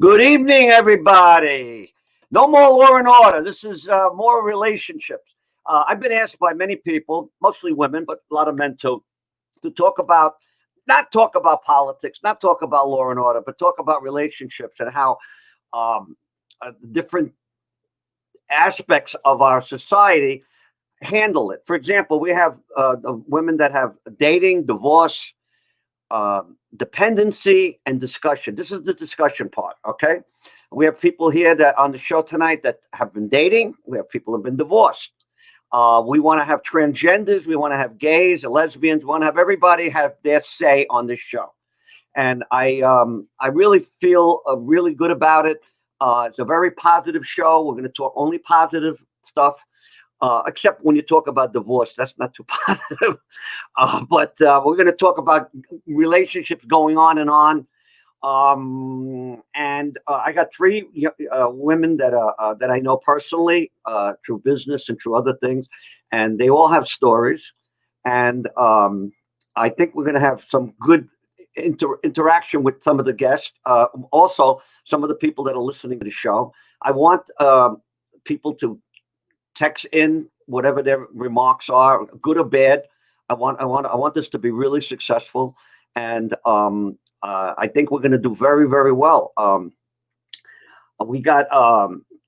Good evening, everybody. No more law and order. This is more relationships. I've been asked by many people, mostly women, but a lot of men too, to not talk about politics, not talk about law and order, but talk about relationships and how um, different aspects of our society handle it. For example, we have the women that have dating, divorce, dependency, and discussion. This is the discussion part. Okay, we have people here that on the show tonight that have been dating. We have people who have been divorced. We want to have transgenders. We want to have gays and lesbians. We want to have everybody have their say on this show. And I really feel really good about it. It's a very positive show. We're going to talk only positive stuff. Except when you talk about divorce, that's not too positive. But we're going to talk about relationships going on and on. And I got three women that I know personally through business and through other things, and they all have stories. And I think we're going to have some good interaction with some of the guests. Also, some of the people that are listening to the show. I want people to text in whatever their remarks are, good or bad. I want this to be really successful, and I think we're going to do very, very well. We got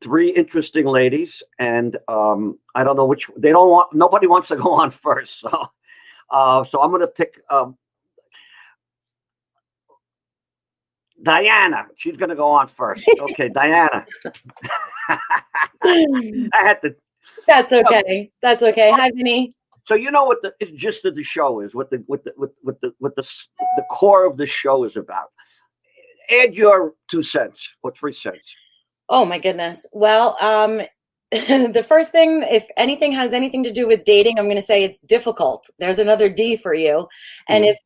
three interesting ladies, and I don't know which they don't want. Nobody wants to go on first, so I'm going to pick Diana. She's going to go on first. Okay, Diana. I had to. That's okay. That's okay. Hi, Vinny. So you know what the gist of the show is, what the core of the show is about. Add your 2 cents or 3 cents. Oh my goodness. Well, the first thing, if anything has anything to do with dating, I'm going to say it's difficult. There's another D for you. And if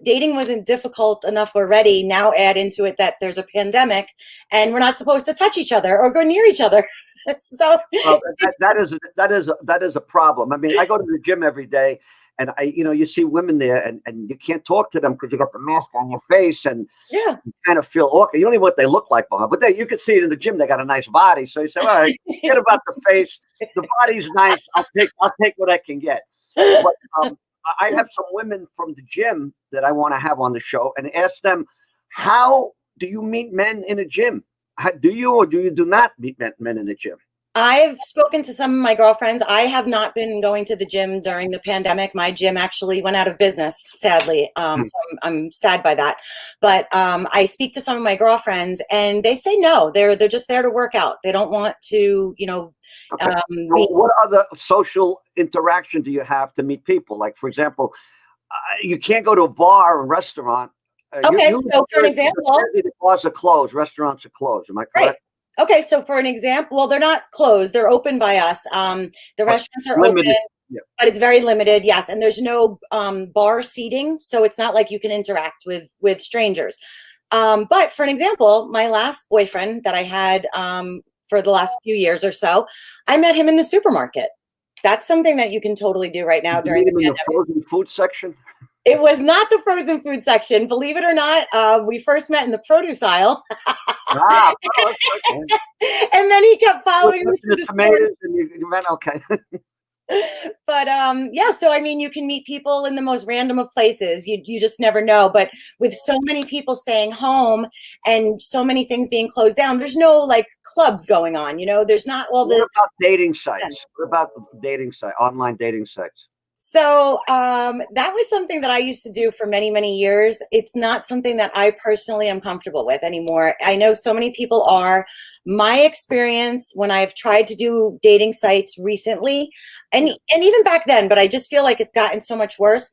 dating wasn't difficult enough already, now add into it that there's a pandemic and we're not supposed to touch each other or go near each other. So that is a problem. I mean, I go to the gym every day, and you see women there, and you can't talk to them because you got the mask on your face, and yeah, you kind of feel awkward. You don't even know what they look like behind, but you can see it in the gym. They got a nice body, so you say, all right, forget about the face. The body's nice. I'll take what I can get. But I have some women from the gym that I want to have on the show and ask them, how do you meet men in a gym? Do you or do you do not meet men in the gym? I've spoken to some of my girlfriends. I have not been going to the gym during the pandemic. My gym actually went out of business, sadly. So I'm sad by that. But I speak to some of my girlfriends, and they say no. They're just there to work out. They don't want to, Okay. What other social interaction do you have to meet people? Like, for example, you can't go to a bar or restaurant. Okay, so for an example, the bars are closed, restaurants are closed. Am I correct? Right. Okay, so for an example, well, they're not closed; they're open by us. The restaurants are limited. Open, but it's very limited. Yes, and there's no bar seating, so it's not like you can interact with strangers. But for an example, my last boyfriend that I had for the last few years or so, I met him in the supermarket. That's something that you can totally do right now during the pandemic. In the frozen food section. It was not the frozen food section. Believe it or not, we first met in the produce aisle. Okay. And then he kept following me to the tomatoes, and you went, okay. But yeah, so I mean, you can meet people in the most random of places. You just never know. But with so many people staying home and so many things being closed down, there's no like clubs going on. There's not all the. What about dating sites? What about dating site, online dating sites? So that was something that I used to do for many, many years. It's not something that I personally am comfortable with anymore. I know so many people are. My experience when I've tried to do dating sites recently, and even back then, but I just feel like it's gotten so much worse.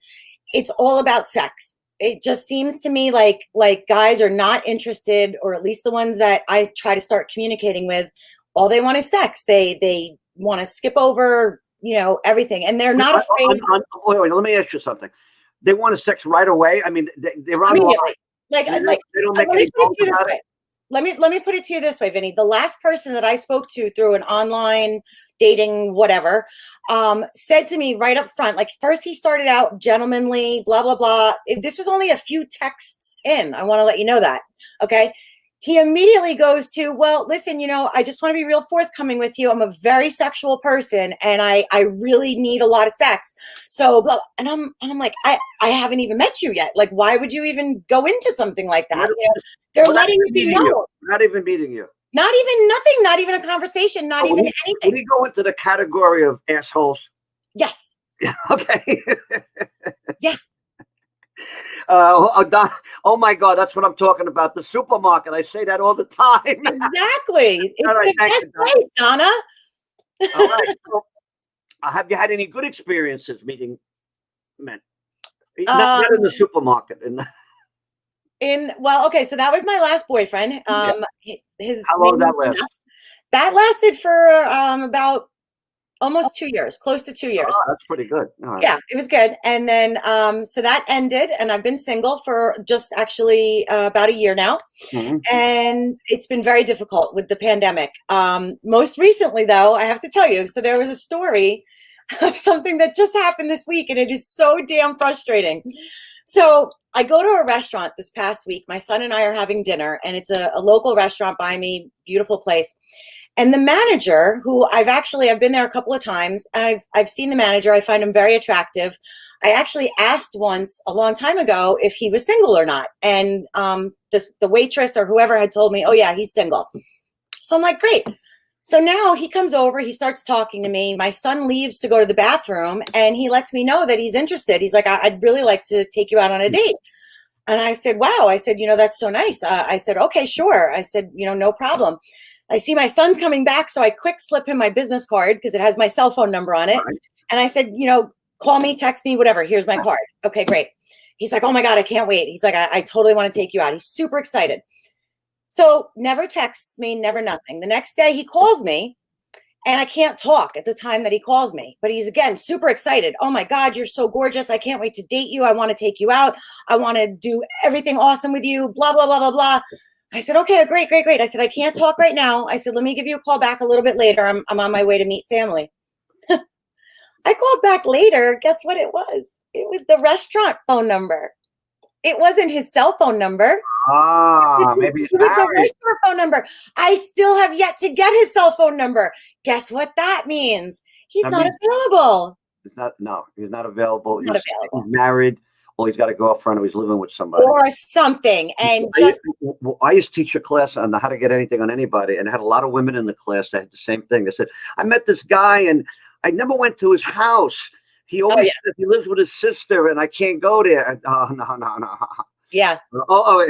It's all about sex. It just seems to me like guys are not interested, or at least the ones that I try to start communicating with, all they want is sex. They want to skip over everything, and they're not afraid. Wait, let me ask you something. They want to sex right away. I mean, they're on the line. Like they don't make any bones about it. Let me put it to you this way, Vinny. The last person that I spoke to through an online dating, whatever, said to me right up front, like first he started out gentlemanly, blah, blah, blah. This was only a few texts in. I want to let you know that. Okay. he immediately goes to, well, listen, I just want to be real forthcoming with you. I'm a very sexual person and I really need a lot of sex. So blah, and I'm like, I haven't even met you yet. Like, why would you even go into something like that? They're Well, not letting even you meeting you. know. Not even meeting you. Not even nothing, not even a conversation, not even anything. Would he go into the category of assholes? Yes. Okay. Yeah. Oh my God, that's what I'm talking about. The supermarket. I say that all the time. Exactly. It's All right, the thank best you, Donna. place, Donna. All right. So, have you had any good experiences meeting men? Not in the supermarket. Well, okay, so that was my last boyfriend. Yeah. His How long name did that was last? that lasted for about almost 2 years, close to 2 years. Oh, that's pretty good. All right. Yeah, it was good. And then so that ended, and I've been single for just actually about a year now. Mhm. And it's been very difficult with the pandemic. Most recently, though, I have to tell you, so there was a story of something that just happened this week, and it is so damn frustrating. So I go to a restaurant this past week. My son and I are having dinner, and it's a local restaurant by me, beautiful place. And the manager, who I've been there a couple of times, and I've seen the manager. I find him very attractive. I actually asked once a long time ago if he was single or not, and the waitress or whoever had told me, "Oh yeah, he's single." So I'm like, "Great." So now he comes over, he starts talking to me. My son leaves to go to the bathroom, and he lets me know that he's interested. He's like, "I'd really like to take you out on a date." And I said, "Wow." I said, "That's so nice." I said, "Okay, sure." I said, "No problem." I see my son's coming back, so I quick slip him my business card because it has my cell phone number on it. Right. And I said, call me, text me, whatever. Here's my card. Okay, great. He's like, "Oh my God, I can't wait." He's like, I totally want to take you out. He's super excited. So never texts me, never nothing. The next day he calls me and I can't talk at the time that he calls me, but he's again super excited. "Oh my God, you're so gorgeous. I can't wait to date you. I want to take you out. I want to do everything awesome with you, blah, blah, blah, blah, blah." I said, "Okay, great, great, great." I said, "I can't talk right now." I said, "Let me give you a call back a little bit later. I'm on my way to meet family." I called back later. Guess what it was? It was the restaurant phone number. It wasn't his cell phone number. Maybe he's It was the married. restaurant phone number. I still have yet to get his cell phone number. Guess what that means? He's I not mean, available. no, he's not available. Not He's available. married, or he's got a girlfriend, or he's living with somebody. Or something. And I just I used to teach a class on how to get anything on anybody, and I had a lot of women in the class that had the same thing. They said, "I met this guy, and I never went to his house. He oh always yeah. said he lives with his sister, and I can't go there." Oh, no, no, no. Yeah.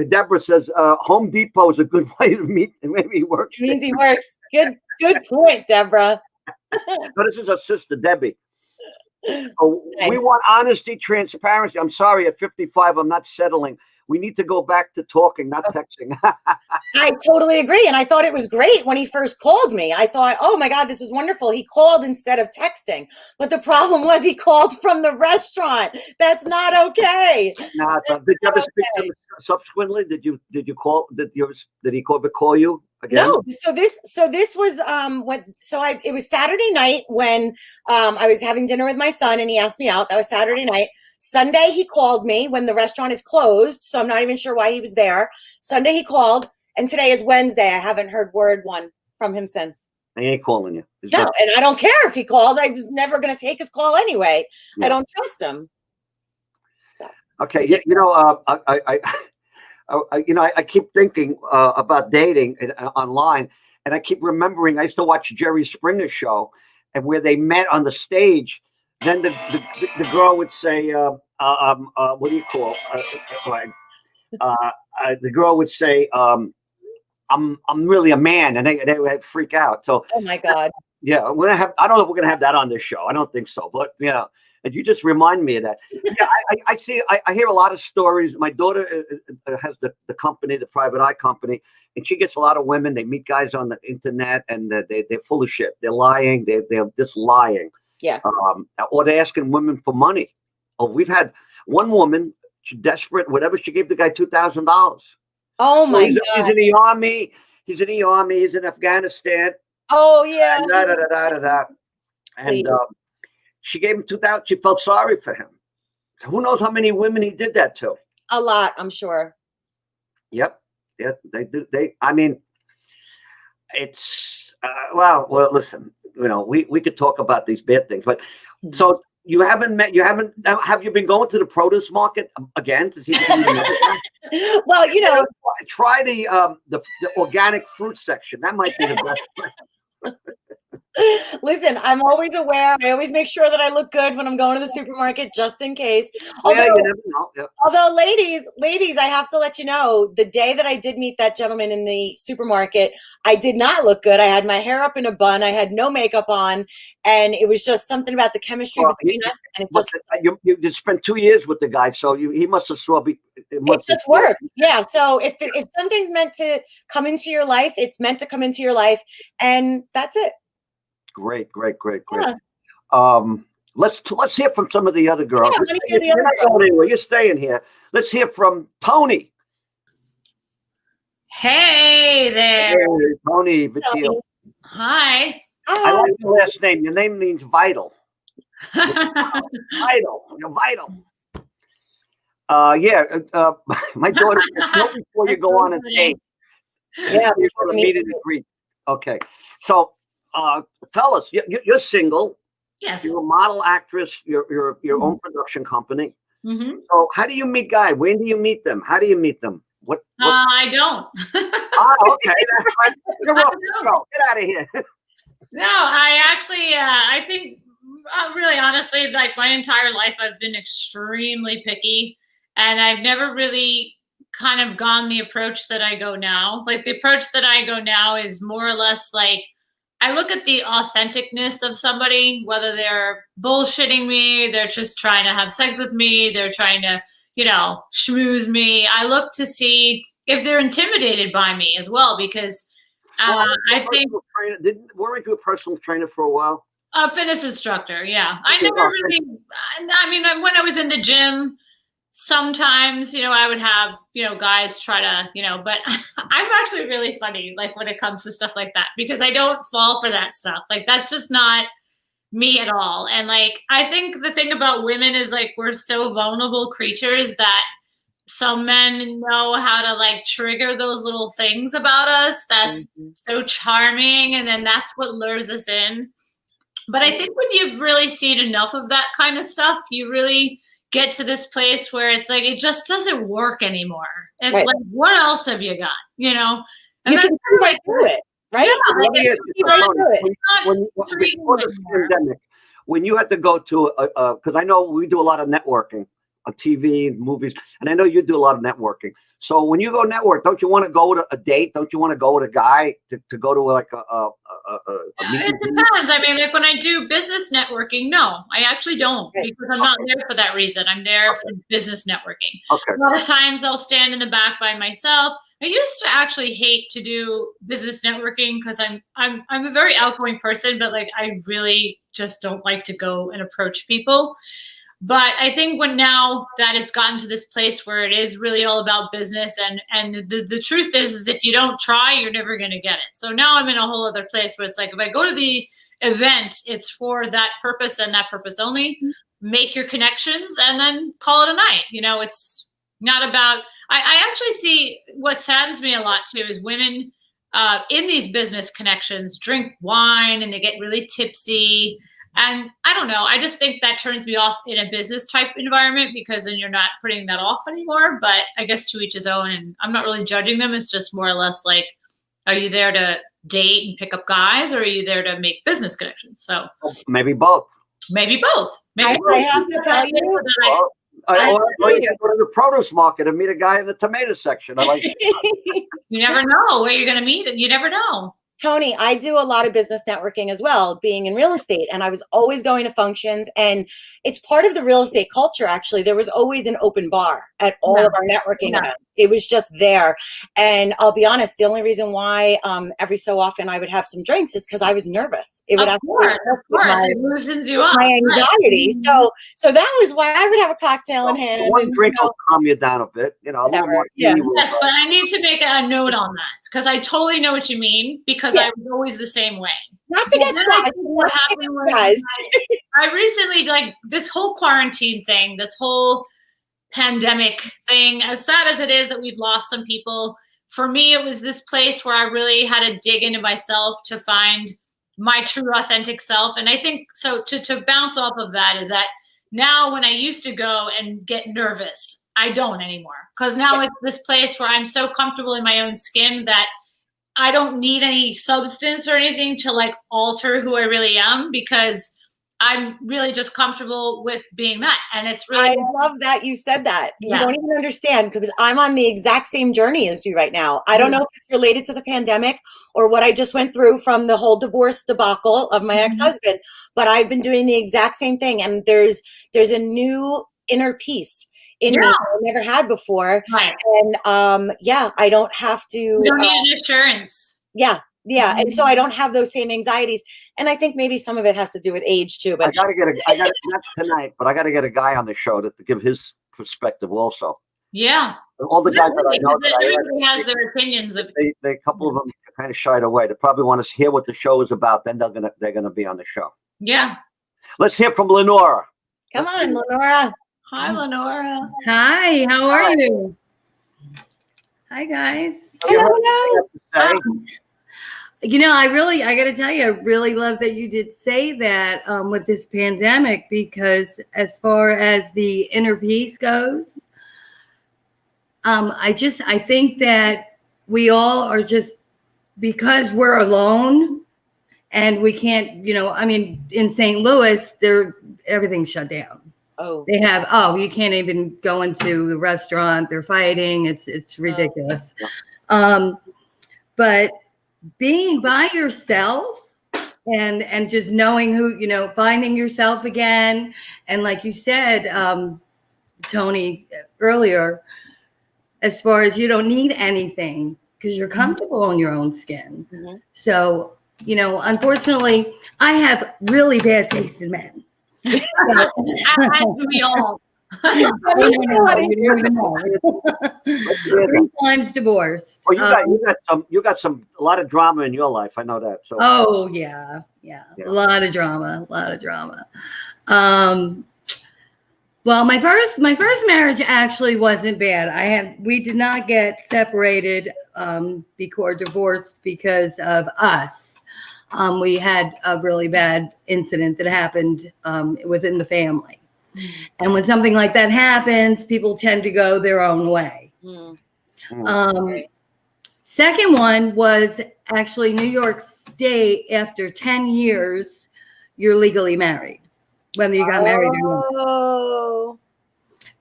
Deborah says Home Depot is a good way to meet. Maybe he works It means he works. Good point, Deborah. but this is her sister, Debbie. So we Nice. want honesty, transparency. I'm sorry, at 55, I'm not settling. We need to go back to talking, not texting. I totally agree. And I thought it was great when he first called me. I thought, "Oh my God, this is wonderful." He called instead of texting. But the problem was he called from the restaurant. That's not okay. Nah, did you ever speak to him subsequently? Did you call? Did he call you again? No, so this was it was Saturday night when I was having dinner with my son and he asked me out. That was Saturday night. Sunday he called me when the restaurant is closed, so I'm not even sure why he was there. Sunday he called, and today is Wednesday. I haven't heard word one from him since. He ain't calling you. He's No, not. and I don't care if he calls. I was never going to take his call anyway. Yeah. I don't trust him. So Okay, I keep thinking about dating online, and I keep remembering I used to watch Jerry Springer's show, and where they met on the stage. Then the girl would say, "What do you call?" The girl would say, "I'm really a man," and they would freak out. So oh my God. yeah, we're gonna have. I don't know if we're gonna have that on this show. I don't think so, but and you just remind me of that. Yeah, I see. I hear a lot of stories. My daughter has the company, the private eye company, and she gets a lot of women. They meet guys on the internet, and they're full of shit. They're lying. They're just lying. Yeah. Or they're asking women for money. Oh, we've had one woman. She's desperate. Whatever, she gave the guy $2,000. Oh my He's God. in the army. He's in the army. He's in Afghanistan. Oh yeah. And Please. she gave him 2,000. She felt sorry for him. Who knows how many women he did that to? A lot, I'm sure. Yep. Yeah, they do. I mean, it's well. Listen, we could talk about these bad things, but so you haven't met. You haven't. Have you been going to the produce market again to see? Well, try the organic fruit section. That might be the best. listen, I'm always aware. I always make sure that I look good when I'm going to the supermarket, just in case. Although, yeah, you never know. Yeah. Although, ladies, I have to let you know, the day that I did meet that gentleman in the supermarket, I did not look good. I had my hair up in a bun. I had no makeup on, and it was just something about the chemistry between us. And you spent 2 years with the guy, so he must have saw. It just worked. Yeah. So if something's meant to come into your life, it's meant to come into your life, and that's it. Great. Yeah. Let's hear from some of the other girls. Yeah, You're not going anywhere. You're staying here. Let's hear from Tony. Hey there. Hey, Tony Vittil. Hi. I like your last name. Your name means vital. Vital. You're vital. My daughter, before you go on a date. Yeah, before the meet and greet. Okay. So tell us, you're single. Yes. You're a model actress. You're your own production company. Mm-hmm. So how do you meet guys? When do you meet them? How do you meet them? What? I don't. Okay. That's right. You're off the show. Get out of here. No, I actually, I think, really honestly, like my entire life, I've been extremely picky, and I've never really kind of gone the approach that I go now. Like the approach that I go now is more or less like, I look at the authenticness of somebody, whether they're bullshitting me, they're just trying to have sex with me, they're trying to, schmooze me. I look to see if they're intimidated by me as well, because I think weren't you a personal trainer for a while? A fitness instructor, yeah. I never really. I mean, when I was in the gym, sometimes I would have guys try to but I'm actually really funny like when it comes to stuff like that, because I don't fall for that stuff. Like that's just not me at all. And like I think the thing about women is like we're so vulnerable creatures that some men know how to like trigger those little things about us that's so charming, and then that's what lures us in. But I think when you've really seen enough of that kind of stuff, you really get to this place where it's like it just doesn't work anymore. It's right. Like, what else have you got? And you can see right through it, right? Before the pandemic, when you had to go to because I know we do a lot of networking on TV, movies, and I know you do a lot of networking. So when you go network, don't you want to go to a date? Don't you want to go with a guy to go to like a meeting? It depends. I mean, like when I do business networking, no, I actually don't, because I'm not there for that reason. I'm there for business networking. Okay. A lot of times I'll stand in the back by myself. I used to actually hate to do business networking because I'm a very outgoing person, but like I really just don't like to go and approach people. But I think now that it's gotten to this place where it is really all about business, and the truth is if you don't try, you're never going to get it. So now I'm in a whole other place where it's like, if I go to the event, it's for that purpose and that purpose only. Make your connections and then call it a night. It's not about, I actually see what saddens me a lot too is women in these business connections drink wine and they get really tipsy. And I don't know. I just think that turns me off in a business type environment, because then you're not putting that off anymore. But I guess to each his own, and I'm not really judging them. It's just more or less like, are you there to date and pick up guys, or are you there to make business connections? So maybe both. Maybe both. Maybe I have to tell you. Or you can go to the produce market and meet a guy in the tomato section. I like. You never know where you're going to meet, and you never know. Tony, I do a lot of business networking as well, being in real estate, and I was always going to functions, and it's part of the real estate culture. Actually, there was always an open bar at all of our networking events. It was just there. And I'll be honest, the only reason why every so often I would have some drinks is because I was nervous. It would of course, it loosens you up. My anxiety. Right. So that was why I would have a cocktail in hand. One drink will calm you down a bit, a little more. Yes, but I need to make a note on that, because I totally know what you mean, because I was always the same way. Not to get started. What happened was I recently, like this whole quarantine thing, this whole pandemic thing, as sad as it is that we've lost some people, for me, it was this place where I really had to dig into myself to find my true authentic self. And I think so to bounce off of that is that now when I used to go and get nervous, I don't anymore. Because now it's this place where I'm so comfortable in my own skin that I don't need any substance or anything to like alter who I really am, because I'm really just comfortable with being that. And it's really, I love that you said that. You Yeah. don't even understand, because I'm on the exact same journey as you right now. I don't know if it's related to the pandemic or what I just went through from the whole divorce debacle of my ex-husband, but I've been doing the exact same thing. And there's a new inner peace in me that I never had before. right. And I don't have to. You don't need an assurance. Yeah. And so I don't have those same anxieties. And I think maybe some of it has to do with age too. But I gotta not tonight, but I gotta get a guy on the show to give his perspective also. Yeah. All the guys that I know, Everybody has their opinions. they a couple of them kind of shied away. They probably want to hear what the show is about. Then they're gonna be on the show. Yeah. Let's hear from Lenora. come on, Lenora. Hi, Lenora. Hi, how are you? Hi, guys. Hello. You know, I got to tell you, I really love that you did say that with this pandemic, because as far as the inner peace goes, I think that we all are just, because we're alone and we can't, I mean, in St. Louis, everything's shut down. Oh, They have, you can't even go into the restaurant. They're fighting. It's ridiculous. But being by yourself and just knowing who, finding yourself again. And like you said, Tony, earlier, as far as you don't need anything because you're comfortable in your own skin. Mhm. So, unfortunately, I have really bad taste in men. As do we all. You don't even know. 3 times divorced. Oh, you got a lot of drama in your life. I know that. So. Oh yeah. A lot of drama. Well, my first marriage actually wasn't bad. We did not get separated before divorce because of us. We had a really bad incident that happened within the family. And when something like that happens, people tend to go their own way. Second one was actually New York State. After 10 years, you're legally married, whether you got married or not. Oh.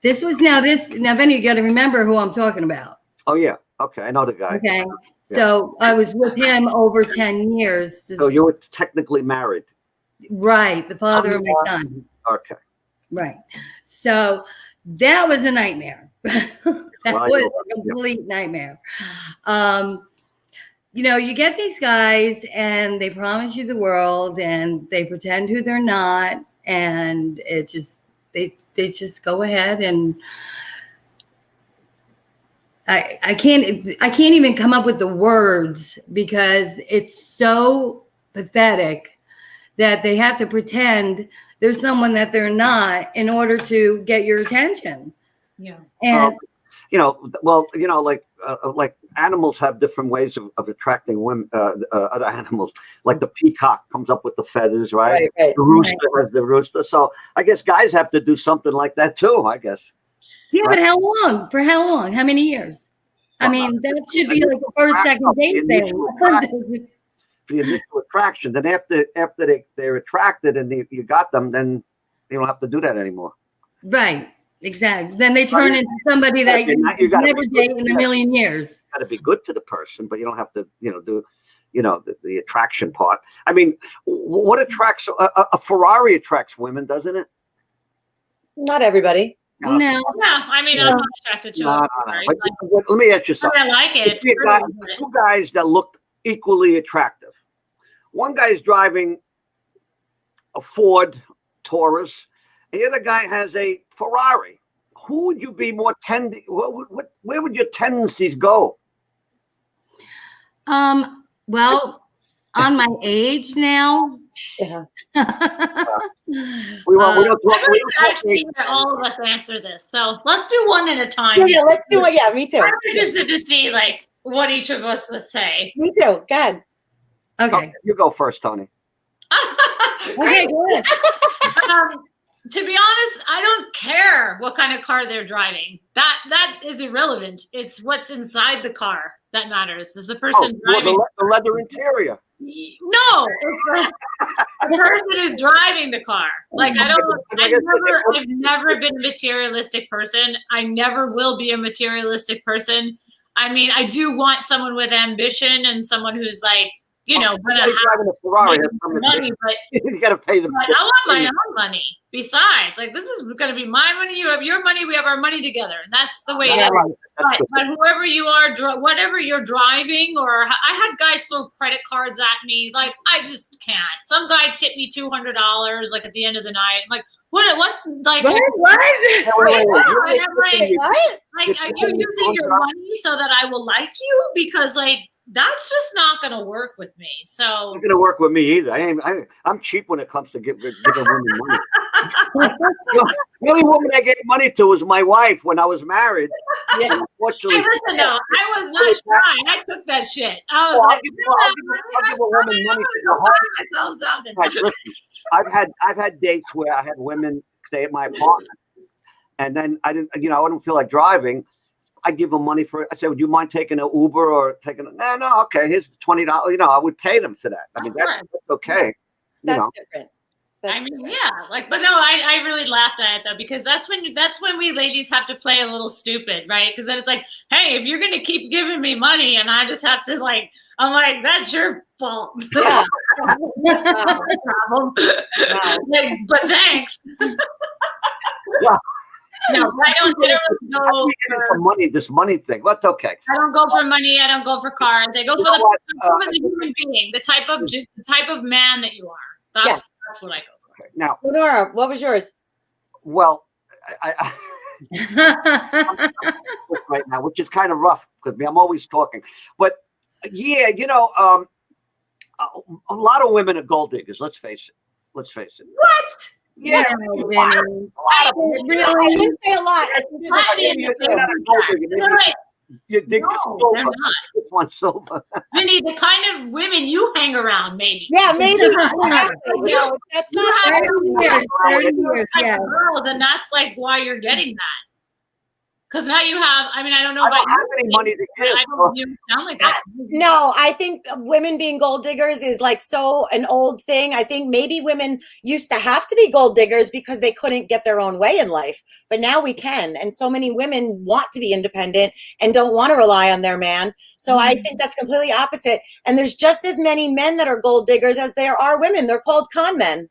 Now, Vinny, you got to remember who I'm talking about. Oh yeah. Okay, I know the guy. Okay. Yeah. So I was with him over 10 years. So you were technically married. Right. The father of my son. Okay. Right. So that was a nightmare. That was a complete nightmare. You get these guys and they promise you the world and they pretend who they're not. And it just, they just go ahead and I can't even come up with the words because it's so pathetic that they have to pretend there's someone that they're not in order to get your attention. Yeah. And like animals have different ways of attracting women, other animals. Like the peacock comes up with the feathers, right? Right. The rooster has the rooster. So I guess guys have to do something like that too, I guess. yeah, but how long? For how long? How many years? I mean, that should be like the first, second date thing. The initial attraction. Then after they're attracted and you got them, then you don't have to do that anymore. Right. Exactly. Then they turn into somebody that you never date in a million years. Got to be good to the person, but you don't have to, do, the attraction part. I mean, what attracts a Ferrari attracts women, doesn't it? Not everybody. No. Yeah, I mean, I'm not attracted to it. But let me ask you something. I like it. It's two guys that look equally attractive. One guy's driving a Ford Taurus, and the other guy has a Ferrari. Who would you be more where would your tendencies go? Well, on my age now. Yeah. We don't actually all of us answer this, so let's do one at a time. Yeah, let's do it. Yeah, me too. I'm interested to see, what each of us would say. Me too. Go ahead. Okay. You go first, Tony. Okay, go ahead. To be honest, I don't care what kind of car they're driving. That is irrelevant. It's what's inside the car that matters. Is the person driving? The leather interior. No, it's the person who's driving the car. Like I've never been a materialistic person. I never will be a materialistic person. I mean, I do want someone with ambition and someone who's like, gonna have driving a Ferrari has money, but you got to pay them. I want my own money. Besides, like this is going to be my money. You have your money. We have our money together, and that's the way it is. But whoever you are, whatever you're driving, or I had guys throw credit cards at me. Like I just can't. Some guy tipped me $200 like at the end of the night. I'm like, what? Like What? And I'm like, what? Like, are you using your money so that I will like you? Because like. That's just not going to work with me. So not going to work with me either. I'm cheap when it comes to giving women money. The only woman I gave money to was my wife when I was married. Yeah. Hey, listen, though, I was not shy. I took that shit. I was I'll give a woman money to myself something. Listen, I've had dates where I had women stay at my apartment, and then I don't feel like driving. I give them money for it. I said, would you mind taking an Uber or taking no, okay, here's $20. I would pay them for that. I mean, that's okay. That's different. Yeah, like, but no, I really laughed at it though, because that's when we ladies have to play a little stupid, right? Because then it's like, hey, if you're gonna keep giving me money and I just have to like, I'm like, that's your fault. Yeah. Problem. Wow. Like, but thanks. Yeah. No, I don't go for money. This money thing, that's okay. I don't go for money. I don't go for cars. I go for the human being, the type of man that you are. That's what I go for. Okay. Now, Lenora, what was yours? Well, I right now, which is kind of rough because I'm always talking. But yeah, a lot of women are gold diggers. Let's face it. What? Yeah, Really? I didn't say a lot. You dig they're not. one silver. Vinny, the kind of women you hang around, maybe. Yeah, maybe. No, that's not. 30 years, yeah. Girls, and that's like why you're getting that. Because now you have. I mean, I don't know I about don't have any money to give. I don't you sound like that. No, I think women being gold diggers is like so an old thing. I think maybe women used to have to be gold diggers because they couldn't get their own way in life. But now we can. And so many women want to be independent and don't want to rely on their man. So I think that's completely opposite. And there's just as many men that are gold diggers as there are women. They're called con men.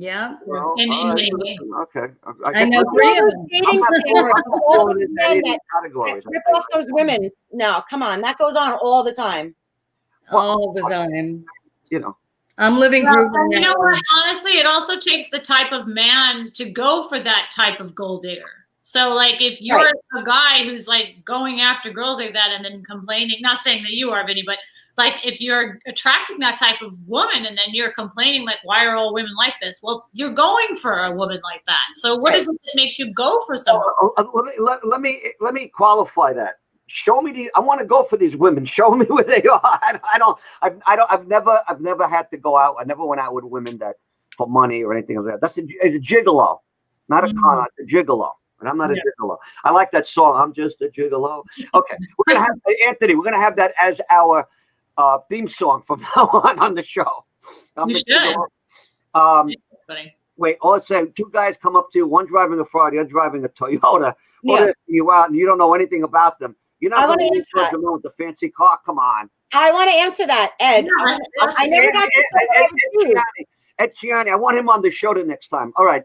Yeah. Well, In many ways. Okay. I know 3 of them. Dating scammers, all those men that categories. rip off those women. No, come on. That goes on all the time. All the time. I'm living proof. You know what? Honestly, it also takes the type of man to go for that type of gold digger. So, like, if you're a guy who's like going after girls like that and then complaining, not saying that you are, Vinny, but like if you're attracting that type of woman and then you're complaining like, why are all women like this? Well, you're going for a woman like that. So what is it that makes you go for someone? Let me qualify that. Show me I want to go for these women. Show me where they are. I've never had to go out. I never went out with women that for money or anything like that. That's a gigolo, not a con, a gigolo. And I'm not a gigolo. I like that song. I'm just a gigolo. Okay, we're gonna have Anthony. We're gonna have that as our theme song from now on the show. You should. Funny. Wait, let's say 2 guys come up to you, one driving a Ferrari, the other driving a Toyota. Yeah. You out and you don't know anything about them. You're not going to answer the with the fancy car. Come on. I want to answer that, Ed. I never got to Ed Ciani. I want him on the show the next time. All right.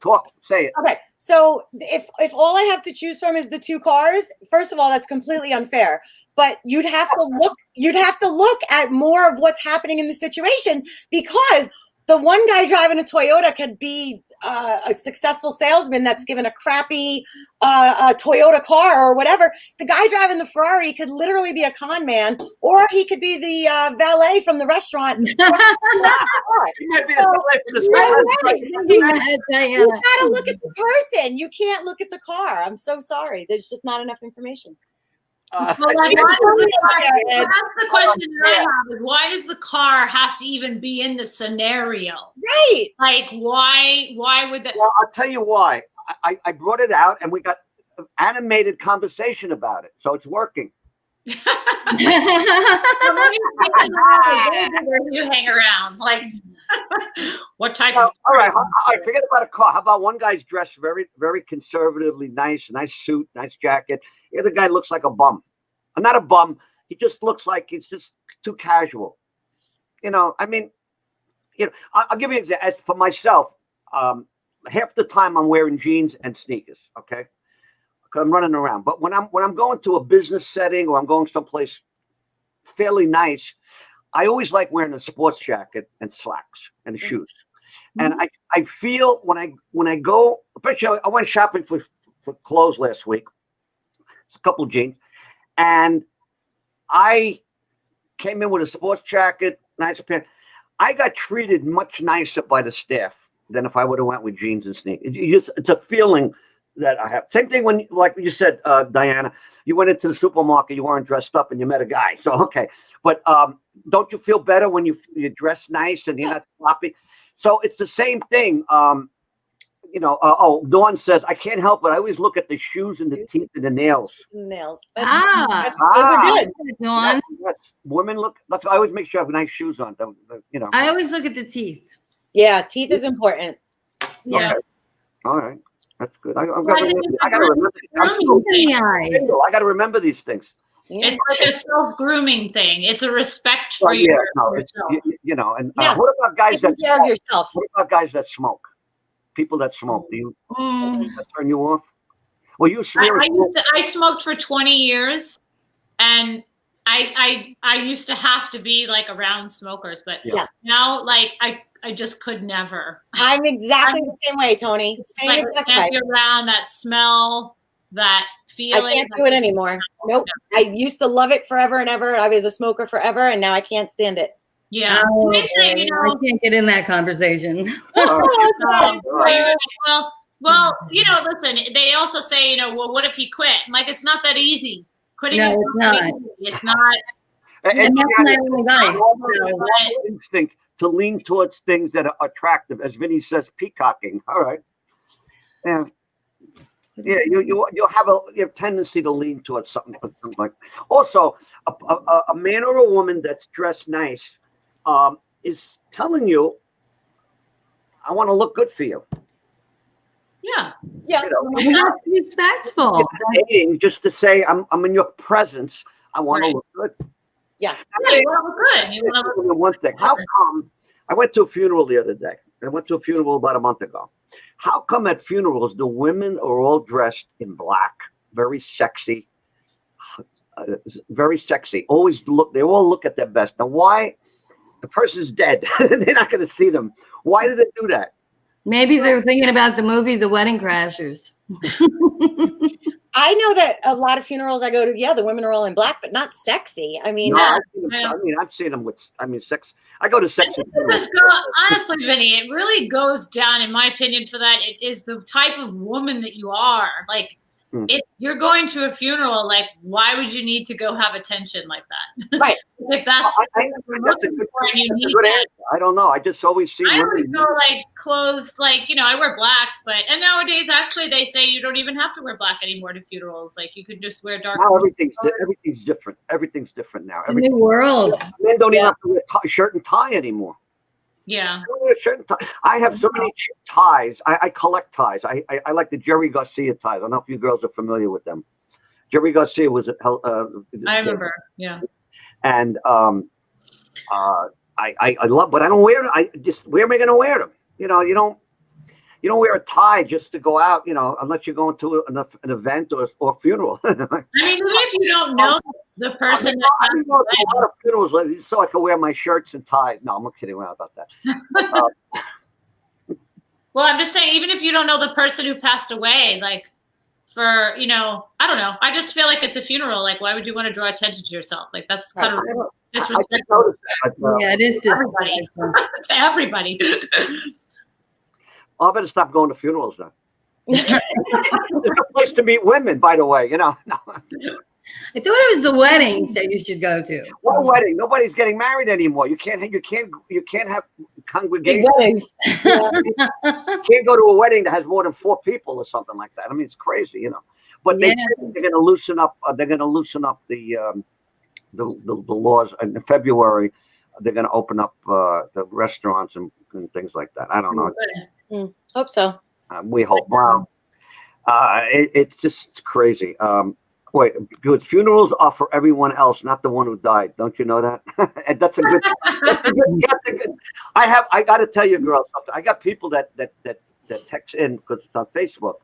Talk. Say it. Okay. So if all I have to choose from is the 2 cars, first of all, that's completely unfair. But you'd have to look at more of what's happening in the situation, because the one guy driving a Toyota could be a successful salesman that's given a crappy Toyota car or whatever. The guy driving the Ferrari could literally be a con man, or he could be the valet from the restaurant. He might be the valet from the restaurant. You got to look at the person. You can't look at the car. I'm so sorry. There's just not enough information. But like, why does the car, that's the question that I have is why does the car have to even be in the scenario? Right. Like, why would that? Well, I'll tell you why. I brought it out and we got animated conversation about it. So it's working. Where you hang around? Like, what type of? All right. I forget about a car. How about one guy's dressed very, very conservatively nice suit, nice jacket. The other guy looks like a bum. Not a bum. He just looks like he's just too casual. I mean, I'll give you an example. As for myself, half the time I'm wearing jeans and sneakers. Okay. I'm running around, but when I'm going to a business setting or I'm going someplace fairly nice, I always like wearing a sports jacket and slacks and shoes. And I feel when I go, especially I went shopping for clothes last week, a couple of jeans, and I came in with a sports jacket, nice pants. I got treated much nicer by the staff than if I would have went with jeans and sneakers. It's a feeling that I have. Same thing when, like you said, Diana, you went into the supermarket, you weren't dressed up and you met a guy. So, okay. But don't you feel better when you dress nice and you're not sloppy? So it's the same thing. Dawn says, I can't help it. I always look at the shoes and the teeth and the nails. Nails. Those are good. Dawn. Yes. Women look, that's why I always make sure I have nice shoes on. I always look at the teeth. Yeah, teeth is important. Yes. Okay. All right. That's good. I got Well, to remember. I got to remember these things. It's like a self-grooming thing. It's a respect for yourself. Yeah. What about guys that Take care of yourself. What about guys that smoke? People that smoke. Do you does that turn you off? Well, you swear. I smoked for 20 years, and I used to have to be like around smokers, but now like I just could never. I'm exactly the same way, Tony. Same Like, exact can't way. be around that smell, that feeling. I can't do it anymore. Nope. I used to love it forever and ever. I was a smoker forever, and now I can't stand it. Yeah. Oh, They say, I can't get in that conversation. Well, listen, they also say, well, what if he quit? I'm like, it's not that easy. Quitting No, is it's not. easy. It's not. And that's my only advice. So, instinct to lean towards things that are attractive, as Vinny says, peacocking. All right. Yeah. Yeah, you have a tendency to lean towards something like. Also, a man or a woman that's dressed nice is telling you, "I want to look good for you." Yeah. Yeah. you have to be respectful. Dating just to say, "I'm in your presence. I want to look good." Yes. Yeah, you want to look good. You want to look One thing. How come? I went to a funeral the other day. I went to a funeral about a month ago. How come at funerals the women are all dressed in black, very sexy, very sexy? They all look at their best. Now, why? The person's dead. They're not going to see them. Why do they do that? Maybe they're thinking about the movie The Wedding Crashers. I know that a lot of funerals I go to, the women are all in black, but not sexy. I mean, No, I've seen them with. sex. I go to sexy. Honestly, Vinny, it really goes down, in my opinion, for that. It is the type of woman that you are. Like, if you're going to a funeral, like, why would you need to go have attention like that? Right. If that's what you're looking for and you need that. I don't know. I just always see I always women. go like clothes, like, I wear black, and nowadays actually they say you don't even have to wear black anymore to funerals. Like, you could just wear dark. Now everything's different. Everything's different now. The new world. Men don't even have to wear shirt and tie anymore. Yeah. I have so many ties. I collect ties. I like the Jerry Garcia ties. I don't know if you girls are familiar with them. Jerry Garcia was I remember. Yeah. And I love, but I don't wear them. Where am I going to wear them? You don't wear a tie just to go out, unless you're going to an event or a funeral. I mean, even if you don't know the person. I go to a lot of funerals so I can wear my shirts and ties. No, I'm kidding around about that. Well, I'm just saying, even if you don't know the person who passed away, like, for, I don't know. I just feel like it's a funeral. Like, why would you want to draw attention to yourself? Like, that's kind of disrespectful. Yeah, it is disrespectful. To everybody. I better stop going to funerals then. It's a place to meet women, by the way. No. I thought it was the weddings that you should go to. What wedding? Nobody's getting married anymore. You can't have Big congregation. weddings. You can't go to a wedding that has more than 4 people or something like that. I mean, it's crazy, you know. But they Yeah. said they're going to loosen up. They're going to loosen up the laws in February. They're going to open up the restaurants and things like that. I don't know. Hope so. We hope. Wow. It's just crazy. Wait, good. Funerals are for everyone else, not the one who died. Don't you know that? And that's a good. I got to tell you, girls, something. I got people that text in because it's on Facebook,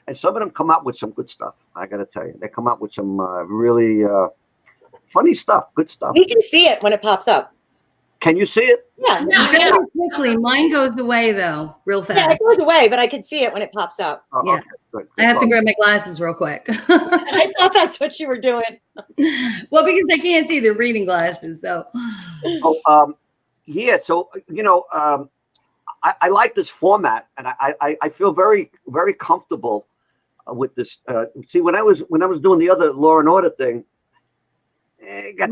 and some of them come out with some good stuff. I got to tell you, they come out with some really funny stuff, good stuff. We can see it when it pops up. Can you see it? Yeah. Yeah. Very quickly. Mine goes away though, real Yeah, fast. it goes away, but I can see it when it pops up. Oh, Yeah. okay, good. I have to grab my glasses real quick. I thought that's what you were doing. Well, because I can't see the reading glasses. So, Yeah. So you know, I like this format, and I feel very very comfortable with this. See, when I was doing the other Law and Order thing, it got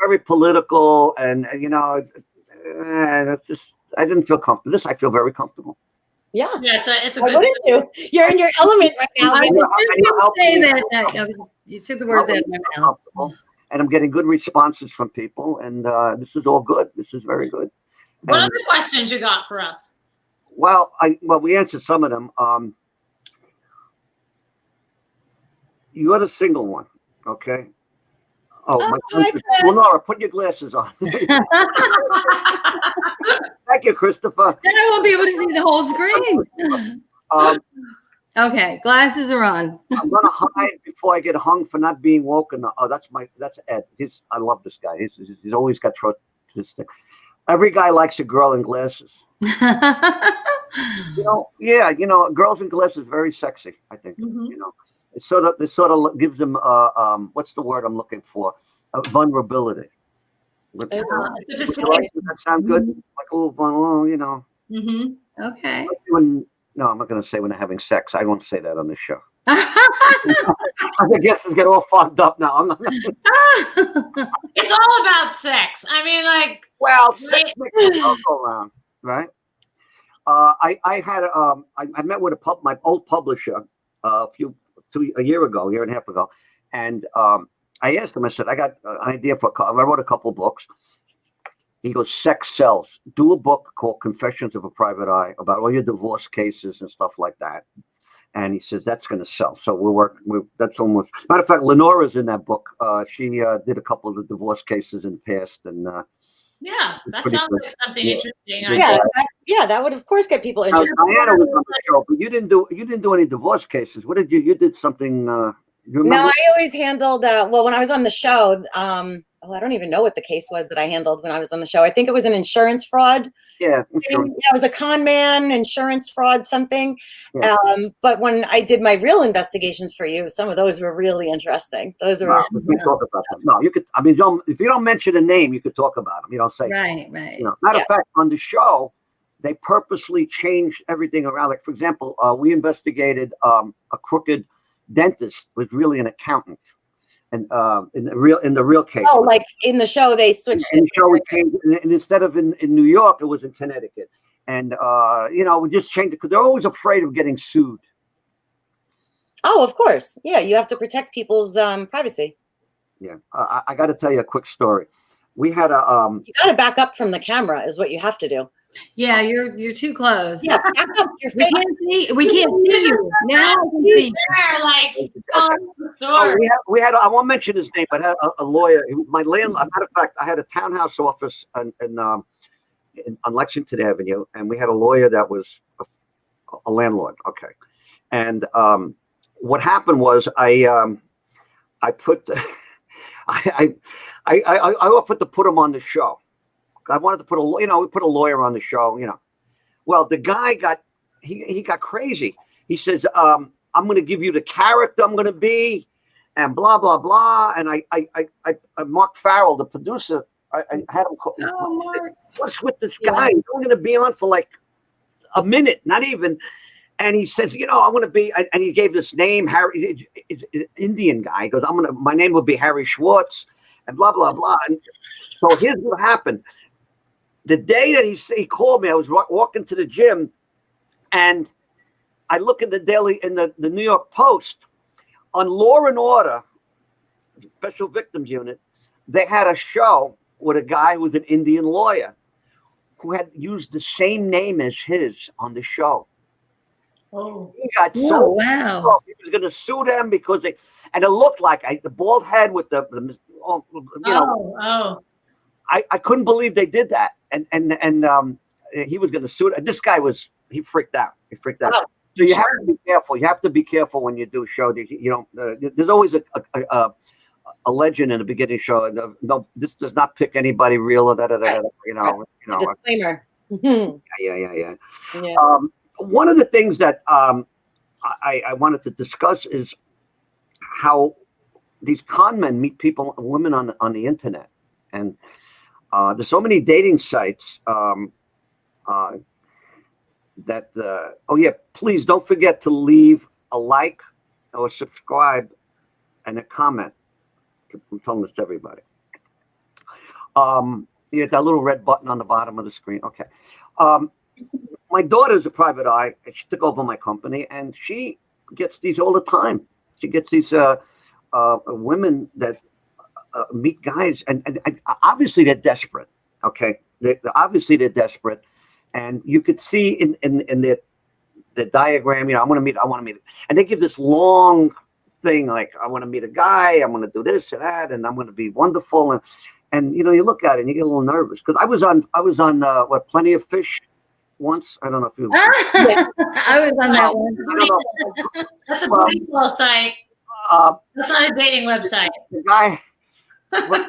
very political, and you know, that's just I didn't feel comfortable. This I feel very comfortable. Yeah. Yeah, it's a Why good. wouldn't you? You're in your element right now. I Vinny. was just going to say that you took the words out of my mouth. And I'm getting good responses from people, and this is all good. This is very good. What And, other questions you got for us? well, we answered some of them. You are the single one, okay? Oh, my hi, Chris. Chris. Lenora, put your glasses on. Thank you, Christopher. Then I won't be able to see the whole screen. Okay, glasses are on. I'm gonna hide before I get hung for not being woken. Oh, that's Ed. I love this guy. He's always got this thing. Every guy likes a girl in glasses. You know, yeah, you know, girls in glasses very sexy. I think you know. It sort of gives them what's the word I'm looking for? Vulnerability. Does that sound good? Like a little vulnerable, you know. Okay. No, I'm not going to say when they're having sex. I won't say that on the show. I guess it's get all fogged up now. I'm not. It's all about sex. I mean, like. Well, sex makes the world go around, right? I met with my old publisher a year and a half ago, and I asked him. I said, I got an idea I wrote a couple books. He goes, sex sells. Do a book called Confessions of a Private Eye about all your divorce cases and stuff like that. And he says, that's going to sell. So that's almost, matter of fact, Lenora's in that book. She did a couple of the divorce cases in the past. And Yeah, that pretty sounds good. like something Yeah. interesting. Yeah, that would of course get people interested. Diana was on the show, but you didn't do any divorce cases. What did you did something, you remember? No, I always handled, well, when I was on the show, I don't even know what the case was that I handled when I was on the show. I think it was an insurance fraud. Yeah, I'm sure. Yeah, it was a con man, insurance fraud, something. Yeah. But when I did my real investigations for you, some of those were really interesting. Those were. No, we can't talk about them. No, you could. I mean, if you don't mention a name, you could talk about them. You don't say. Right. You know, matter of fact, on the show, they purposely changed everything around. Like, for example, we investigated a crooked dentist was really an accountant, and in the real case. Oh, like in the show they switched. In the show we changed, and instead of in New York, it was in Connecticut, and you know, we just changed it because they're always afraid of getting sued. Oh, of course. Yeah, you have to protect people's privacy. Yeah, I got to tell you a quick story. We had a You got to back up from the camera, is what you have to do. Yeah, you're too close. Yeah, back up your We face. can't see. We can't see you now. I can see. There, like, the Oh, store. we had I won't mention his name, but had a lawyer. My landlord. Matter of fact, I had a townhouse office on Lexington Avenue, and we had a lawyer that was a landlord. Okay, and what happened was I put I offered to put him on the show. I wanted to put we put a lawyer on the show. You know, well, the guy got crazy. He says, I'm going to give you the character I'm going to be, and blah blah blah. And I Mark Farrell, the producer, I had him call. Oh, Mark. What's with this guy? He's only going to be on for like a minute, not even. And he says, I want to be, and he gave this name, Harry, it's Indian guy. He goes, my name will be Harry Schwartz, and blah, blah, blah. And so here's what happened. The day that he called me, I was walking to the gym, and I look in the New York Post on Law and Order, Special Victims Unit. They had a show with a guy who was an Indian lawyer who had used the same name as his on the show. Oh, he got Oh, wow. he was going to sue them because and it looked like the bald head with the I couldn't believe they did that, and he was going to sue. This guy he freaked out. Oh, so you have to be careful. You have to be careful when you do a show. There's always a legend in the beginning show. No, this does not pick anybody real or Disclaimer. Yeah. One of the things that I wanted to discuss is how these con men meet women on the internet, and there's so many dating sites that. Please don't forget to leave a like or subscribe and a comment. I'm telling this to everybody. You get that little red button on the bottom of the screen. Okay. My daughter's a private eye, and she took over my company, and she gets these all the time. She gets these women that meet guys, and obviously they're desperate. Okay, obviously they're desperate, and you could see in the diagram. I want to meet, and they give this long thing like, I want to meet a guy, I'm going to do this and that, and I'm going to be wonderful, and you look at it and you get a little nervous because I was on Plenty of Fish once. I don't know if you. I was on that one. That's a booty call site. That's not a dating website. The guy. I found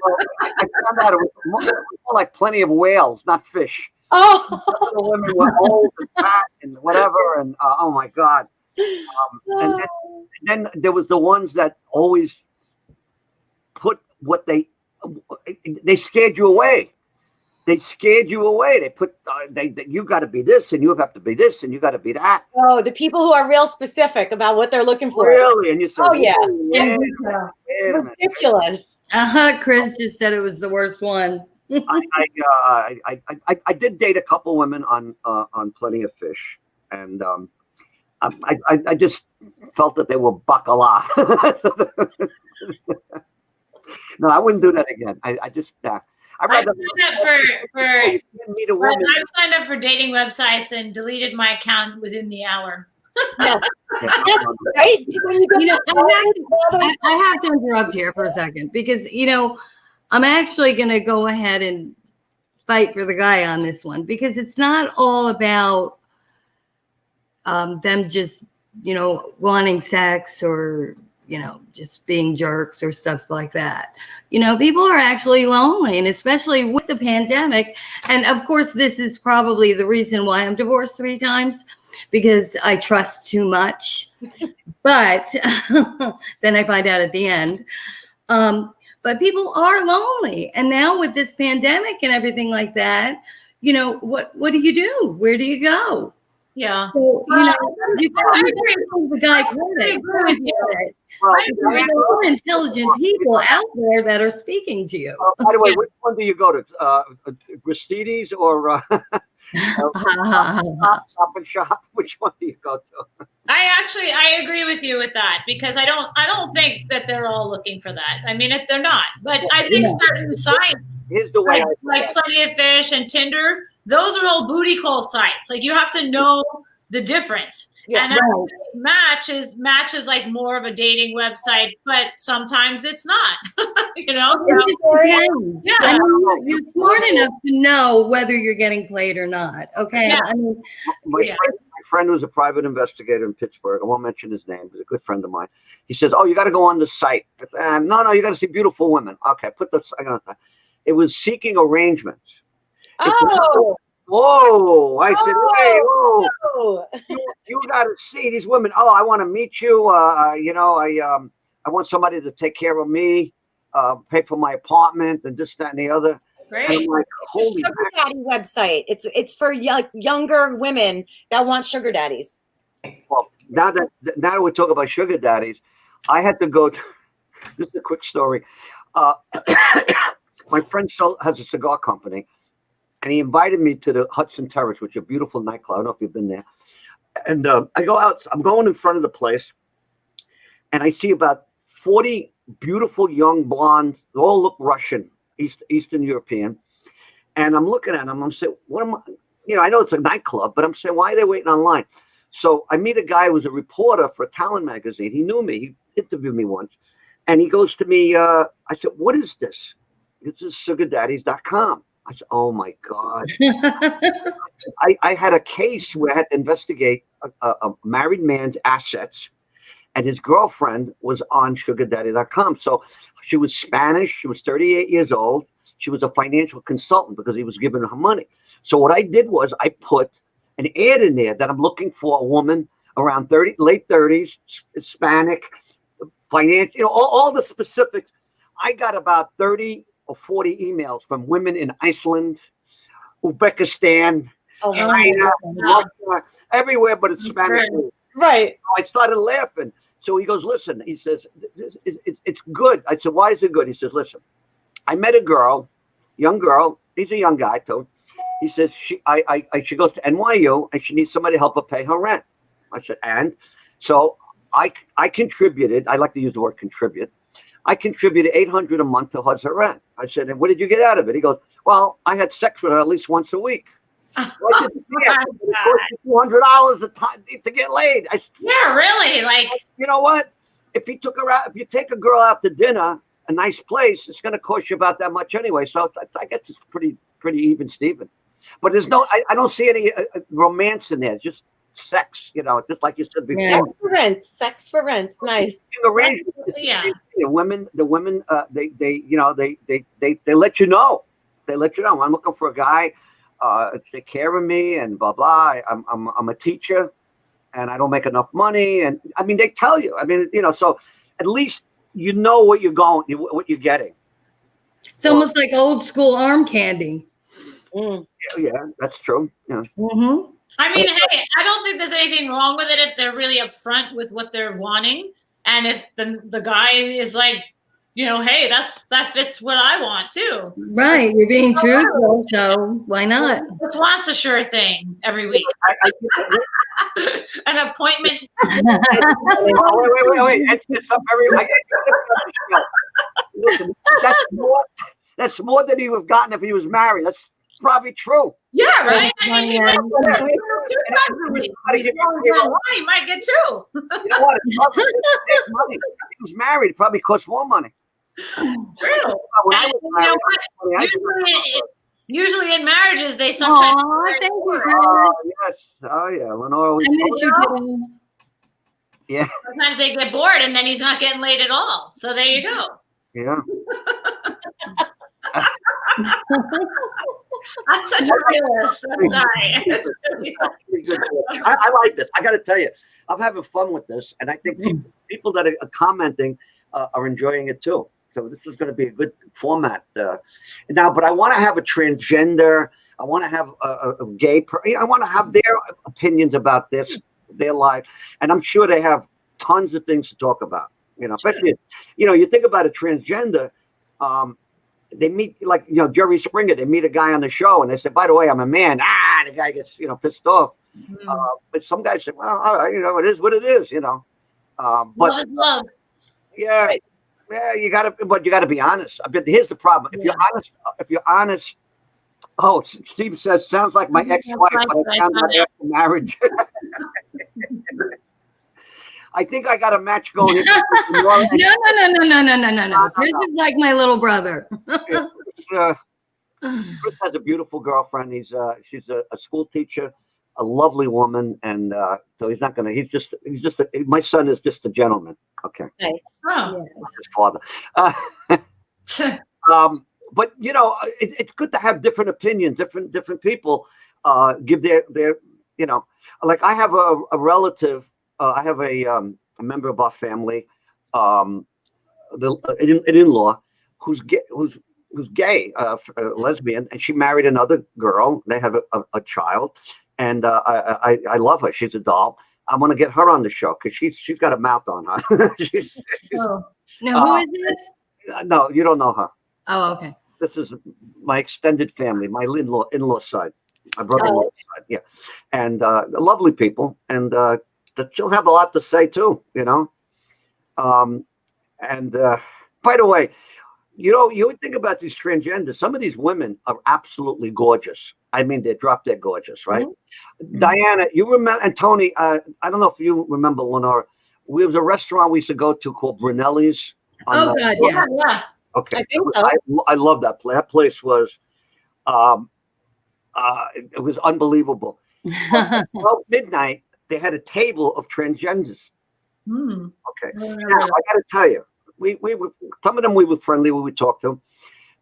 out it was more like Plenty of Whales, not fish. Oh, the women were old and fat and whatever, and oh my God. And then there was the ones that always put what they scared you away. They scared you away. They put you got to be this, and you have to be this, and you got to be that. Oh, the people who are real specific about what they're looking for. Really, and you say, oh yeah, ridiculous. Chris just said it was the worst one. I did date a couple women on Plenty of Fish, and I just felt that they were bacala. No, I wouldn't do that again. I just I've signed up for dating websites and deleted my account within the hour. Right? I have to interrupt here for a second because I'm actually going to go ahead and fight for the guy on this one because it's not all about them just wanting sex or just being jerks or stuff like that. People are actually lonely, and especially with the pandemic. And of course, this is probably the reason why I'm divorced 3 times, because I trust too much. But then I find out at the end. But people are lonely. And now with this pandemic and everything like that, what do you do? Where do you go? Yeah. So, you can't give the guy credit. There are more intelligent people out there that are speaking to you. By the way, which one do you go to? Gristides or Stop and Shop? Which one do you go to? I agree with you with that because I don't think that they're all looking for that. I mean, they're not. But I think certain sites, here's the way like Plenty of Fish and Tinder, those are all booty call sites. Like you have to know the difference. Yeah, and Match is like more of a dating website, but sometimes it's not. So, yeah. I mean, you're smart enough to know whether you're getting played or not. Okay. Yeah. I mean, my friend was a private investigator in Pittsburgh. I won't mention his name. He's a good friend of mine. He says, "Oh, you got to go on the site." No, you got to see beautiful women. Okay, it was Seeking Arrangements. Whoa! I said, "Hey, whoa! You got to see these women. Oh, I want to meet you. I want somebody to take care of me, pay for my apartment, and this, that, and the other." Great. And I'm like, holy sugar daddy website. It's for younger women that want sugar daddies. Well, now that we talk about sugar daddies, I had to go. This is a quick story. Uh, my friend has a cigar company, and he invited me to the Hudson Terrace, which is a beautiful nightclub. I don't know if you've been there. And I go out. I'm going in front of the place, and I see about 40 beautiful young blondes. They all look Russian, Eastern European. And I'm looking at them. I'm saying, what am I? I know it's a nightclub, but I'm saying, why are they waiting online? So I meet a guy who was a reporter for a talent magazine. He knew me. He interviewed me once. And he goes to me, I said, what is this? This is sugardaddies.com. I said, oh, my God. I had a case where I had to investigate a married man's assets, and his girlfriend was on sugardaddy.com. So she was Spanish. She was 38 years old. She was a financial consultant because he was giving her money. So what I did was I put an ad in there that I'm looking for a woman around late 30s, Hispanic, financial, all the specifics. I got about 30 or 40 emails from women in Iceland, Uzbekistan, China, Russia, everywhere but it's Spanish. Right. I started laughing. So he goes, listen, he says, it's good. I said, why is it good? He says, listen, I met a girl, young girl. He's a young guy, too. He says, she goes to NYU and she needs somebody to help her pay her rent. I said, and? So I contributed. I like to use the word contribute. I contributed $800 a month to her rent. I said, and what did you get out of it? He goes, well, I had sex with her at least once a week. So I said, yeah, it cost you $200 a time to get laid. Yeah, really? Like, you know what? If you take a girl out to dinner, a nice place, it's going to cost you about that much anyway. So I guess it's pretty even, Steven. But there's I don't see any romance in there. It's just sex, just like you said before. Yeah. Sex for rent. Nice. Yeah. The women, they let you know. They let you know. I'm looking for a guy to take care of me and blah blah. I'm a teacher, and I don't make enough money. And I mean, they tell you. I mean, so at least you know what what you're getting. It's almost like old school arm candy. Yeah, that's true. Yeah. Mm-hmm. I mean, hey, I don't think there's anything wrong with it if they're really upfront with what they're wanting, and if the guy is like, hey, that fits what I want too. Right, you're being truthful, so why not? Just wants a sure thing every week. An appointment. Wait. Listen, that's more than he would have gotten if he was married. That's probably true. Yeah, right. I mean, he might get two. You know what? Money. If he was married, it probably costs more money. True. Usually in marriages, they sometimes. Yes. Oh yeah, Lenore. I miss you. Yeah. Sometimes they get bored, and then he's not getting laid at all. So there you go. Yeah. I'm such a realist. I'm sorry. I like this. I got to tell you, I'm having fun with this, and I think people that are commenting are enjoying it too. So this is going to be a good format now. But I want to have a transgender. I want to have a gay. I want to have their opinions about this, their life, and I'm sure they have tons of things to talk about. Especially you think about a transgender. They meet Jerry Springer. They meet a guy on the show, and they say, "By the way, I'm a man." The guy gets pissed off. But some guys say, "Well, all right, it is what it is." But love. Yeah, right. Yeah, you gotta be honest. But here's the problem: if you're honest. Oh, Steve says, sounds like my ex-wife, but I found out after marriage. I think I got a match going. No. This is like my little brother. Chris has a beautiful girlfriend. She's a school teacher, a lovely woman, and so he's not gonna. My son is just a gentleman. Okay. Nice. Oh. His father. But it's good to have different opinions. Different people give their like I have a relative. I have a member of our family, an in-law who's gay, lesbian, and she married another girl. They have a child, and I love her. She's a doll. I want to get her on the show because she's got a mouth on her. Oh. Now, who is this? No, you don't know her. Oh, okay. This is my extended family, my in-law side, my brother-in-law side, yeah, and lovely people, and she'll have a lot to say too, you know. And by the way, you know, you would think about these transgenders. Some of these women are absolutely gorgeous. I mean, they're drop dead gorgeous, right? Mm-hmm. Diana, you remember, and Tony, I don't know if you remember, Lenore. There was a restaurant we used to go to called Brunelli's. Oh, God, yeah. Yeah. Okay. I think so. I love that place. That place was, it was unbelievable. 12 midnight, they had a table of transgenders. Hmm. Okay. Now, I got to tell you, we were, some of them we were friendly when we talked to them.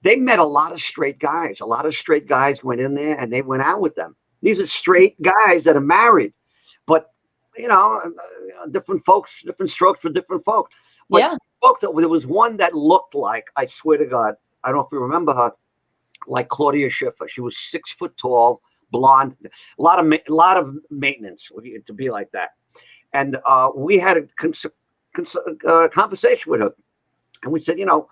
They met a lot of straight guys. A lot of straight guys went in there and they went out with them. These are straight guys that are married, but you know, different folks, different strokes for different folks. But Yeah. there was one that looked like, I swear to God, I don't know if you remember her, like Claudia Schiffer. She was 6 foot tall, blonde, a lot of maintenance to be like that. And we had a conversation with her, and we said, you know,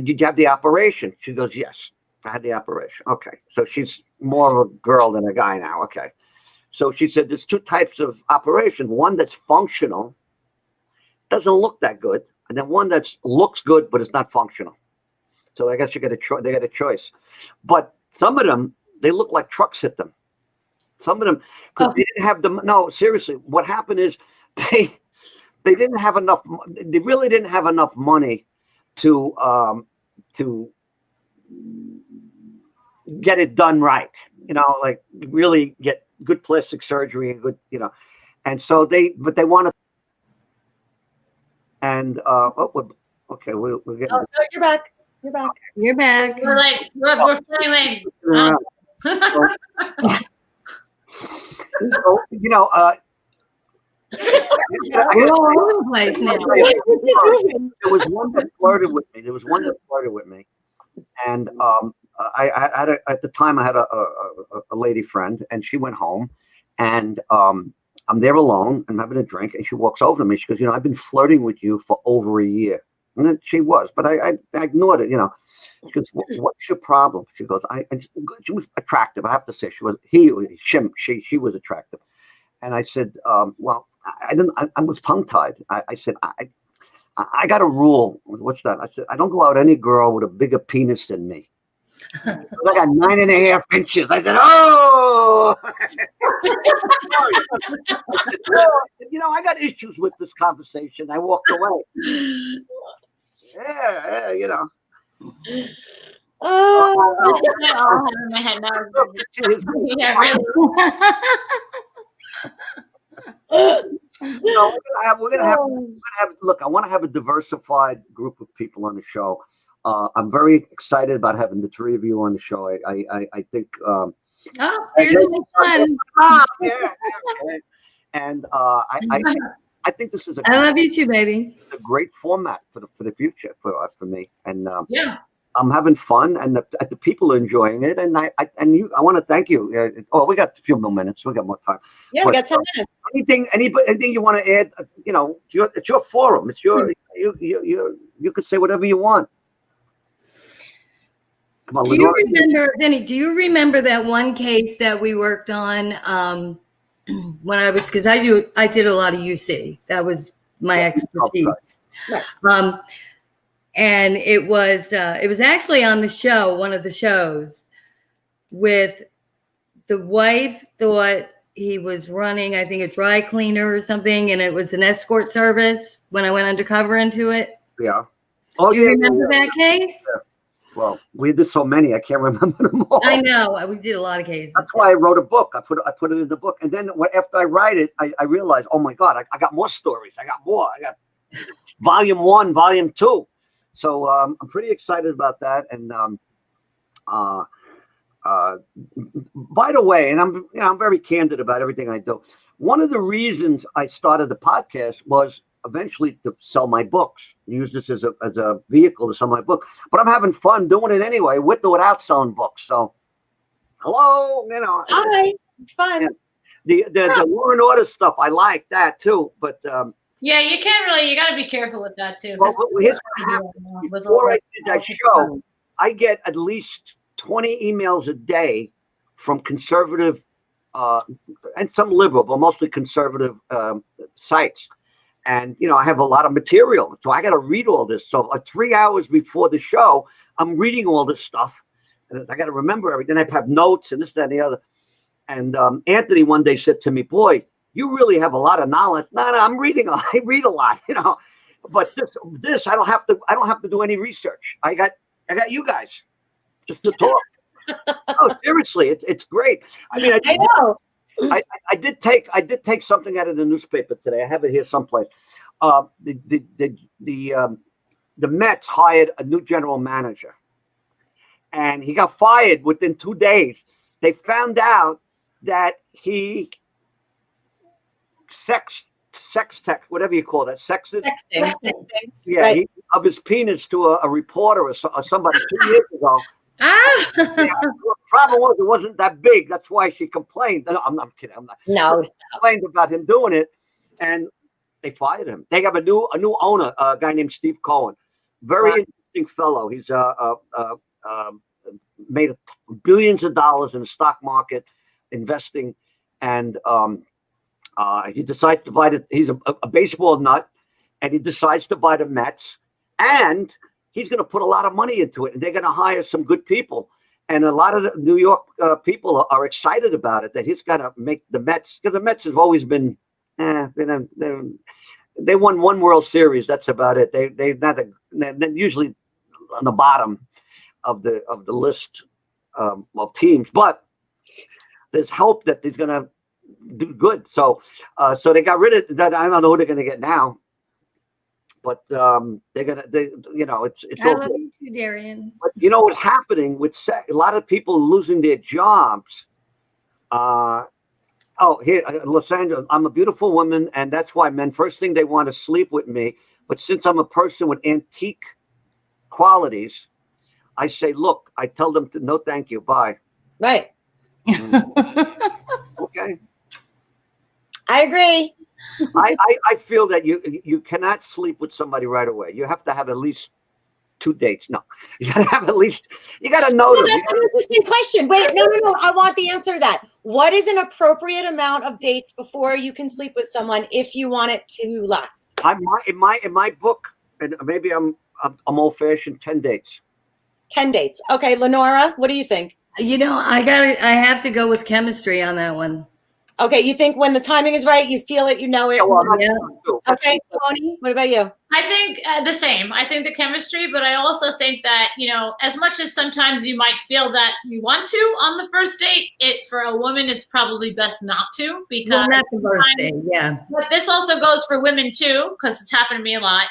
did you have the operation? She goes, yes, I had the operation. Okay, so she's more of a girl than a guy now. Okay, so she said there's two types of operation. One that's functional, doesn't look that good, and then one that looks good but it's not functional. So I guess they got a choice. But some of them, they look like trucks hit them. Some of them, because they didn't have the, no, seriously, what happened is they didn't have enough, they really didn't have enough money to get it done right. You know, like really get good plastic surgery and good, you know. And so they want to, and, okay, we're getting. Oh, no, you're back. You're back. You're back. We're like, we're feeling like, So, you know, We're all over the place now. there was one that flirted with me. And I had at the time I had a lady friend, and she went home, and I'm there alone and having a drink, and she walks over to me. She goes, you know, I've been flirting with you for over a year. And then she was, but I ignored it, you know. She goes, what's your problem? She goes, she was attractive. I have to say, she was attractive. And I said, well, I was tongue tied. I said, I got a rule. What's that? I said, I don't go out any girl with a bigger penis than me. I got 9.5 inches. I said, oh, you know, I got issues with this conversation. I walked away. Yeah, you know. Oh, in my head now. Yeah, really. You know, we're gonna have. Look, I want to have a diversified group of people on the show. I'm very excited about having the three of you on the show. I think. Oh, here's one. Yeah. And I think this is I love you too, baby. a great format for the future for me. And Yeah. I'm having fun, and the people are enjoying it. And I want to thank you. We got a few more minutes. We got more time. yeah, we got 10 minutes. Anything you want to add? You know, it's your forum. It's your you could say whatever you want. Come on, Do you remember, Vinny? Do you remember that one case that we worked on when I was? Because I did a lot of UC. That was my expertise. Right. And it was actually on the show, one of the shows, with the wife thought he was running, I think, a dry cleaner or something, and it was an escort service when I went undercover into it. Yeah. Oh, Do you remember that case? Yeah. Well, we did so many, I can't remember them all. I know. We did a lot of cases. That's why I wrote a book. I put it in the book. And then after I write it, I realized, oh my God, I got more stories. I got more. I got volume 1, volume 2. So I'm pretty excited about that. And by the way, and I'm very candid about everything I do. One of the reasons I started the podcast was eventually to sell my books, use this as a vehicle to sell my book. But I'm having fun doing it anyway, with or without selling books. So, hello, you know. Hi, it's fun. The Law and Order stuff, I like that too. But Yeah, you can't really. You got to be careful with that too. well, here's what happened. Before I did that show, I get at least 20 emails a day from conservative and some liberal, but mostly conservative sites. And, you know, I have a lot of material, so I got to read all this. So 3 hours before the show, I'm reading all this stuff. And I got to remember everything. I have notes and this, that, and the other. And Anthony one day said to me, boy, you really have a lot of knowledge. No, I'm reading. I read a lot, you know. But this, I don't have to do any research. I got you guys just to talk. No, seriously, it's great. I mean, I know. I did take something out of the newspaper today. I have it here someplace. The Mets hired a new general manager, and he got fired within 2 days. They found out that he sex text, whatever you call that, sexting. Yeah, Right. of his penis to a reporter or somebody 2 years ago. Ah. Yeah, the problem was it wasn't that big. That's why she complained. No, I'm not kidding. I'm not. No. She complained about him doing it, and they fired him. They have a new owner, a guy named Steve Cohen. Very interesting fellow. He's made billions of dollars in the stock market, investing, and he decides to buy the. He's a baseball nut, and he decides to buy the Mets, and he's going to put a lot of money into it, and they're going to hire some good people. And a lot of the New York people are excited about it, that he's got to make the Mets, because the Mets have always been, they won one World Series. That's about it. They're usually on the bottom of the list of teams, but there's hope that he's going to do good. So they got rid of that. I don't know who they're going to get now. But they're gonna, you know, it's I all love good. you too, Darian. But you know what's happening with a lot of people losing their jobs. Here, Los Angeles, I'm a beautiful woman, and that's why men first thing they want to sleep with me. But since I'm a person with antique qualities, I say, look, I tell them to no, thank you, bye. Right. Okay. I agree. I feel that you cannot sleep with somebody right away. You have to have at least 2 dates. No, you got to have at least. You got to know Well, them. that's an interesting question. Wait, no. I want the answer to that. What is an appropriate amount of dates before you can sleep with someone if you want it to last? In my book, and maybe I'm old fashioned. 10 dates. 10 dates. Okay, Lenora, what do you think? You know, I have to go with chemistry on that one. Okay, you think when the timing is right, you feel it, you know it. Yeah, well, Yeah. Okay, Tony, what about you? I think the same. I think the chemistry, but I also think that, you know, as much as sometimes you might feel that you want to on the first date, for a woman, it's probably best not to, because Well, not the first day, yeah. But this also goes for women too, because it's happened to me a lot.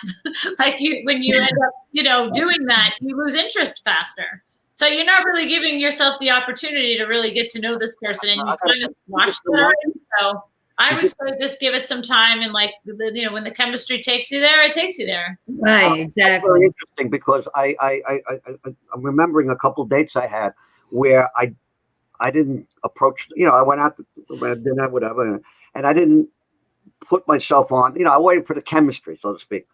Like when you end up, you know, doing that, you lose interest faster. So you're not really giving yourself the opportunity to really get to know this person, and you kind of watch them. So I would say just give it some time, and like, you know, when the chemistry takes you there, it takes you there. Right, That's very exactly. interesting, because I'm remembering a couple dates I had where I didn't approach. You know, I went out to dinner, whatever, and I didn't put myself on. You know, I waited for the chemistry, so to speak.